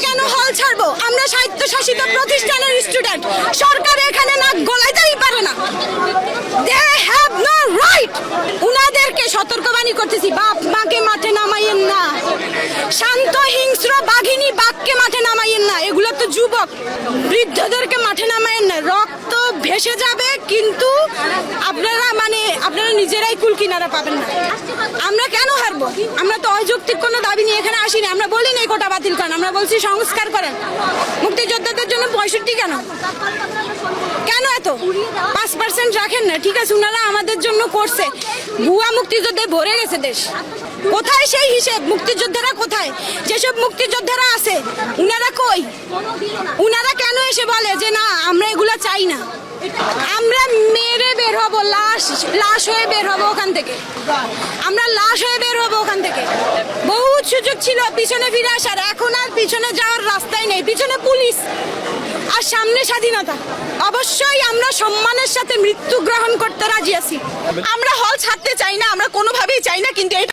কেন হল ছাড়বো? আমরা স্বায়ত্তশাসিত প্রতিষ্ঠানের স্টুডেন্ট, সরকার এখানে নাক গলাইতেই পারে না। They have no right. উনাদেরকে সতর্কবাণী করতেছি, বাপ মাকে মাঠে নামাইয়েন না, শান্ত হিংস্র বাঘিনী বাঘকে মাঠে নামাইয়েন না। এগুলো তো যুবক, বৃদ্ধদেরকে মাঠে নামাইয়েন না, রক্ত ভেসে যাবে, কিন্তু আপনারা নিজেরাই কুল কিনারা পাবেন না। আমরা কেন হারবো? আমরা তো অযৌক্তিক কোনো দাবি নিয়ে এখানে আসিনি। আমরা বলি না কোটা বাতিল করেন, আমরা বলছি সংস্কার করেন। মুক্তিযোদ্ধাদের জন্য 65 কেন এত 5% রাখেন না? ঠিক আছে, উনারা আমাদের জন্য করছে, ভুয়া মুক্তিযোদ্ধা ভরে গেছে দেশ। কোথায় সেই হিসেব? মুক্তিযোদ্ধারা কোথায়? যেসব মুক্তিযোদ্ধারা আছে উনারা কই? উনারা কেন এসে বলে যে না আমরা এগুলা চাই না? আমরা মেরে বের হবো, লাশ হয়ে বের হবো ওখান থেকে, আমরা লাশ হয়ে বের হবো ওখান থেকে। বহুত সুযোগ ছিল পিছনে ফিরে আসার, এখন আর পিছনে যাওয়ার রাস্তাই নেই। পিছনে পুলিশ আর সামনে স্বাধীনতা। অবশ্যই আমরা সম্মানের সাথে মৃত্যু গ্রহণ করতে রাজি আছি। আমরা হল ছাড়তে চাই না, আমরা কোনোভাবেই চাই না, কিন্তু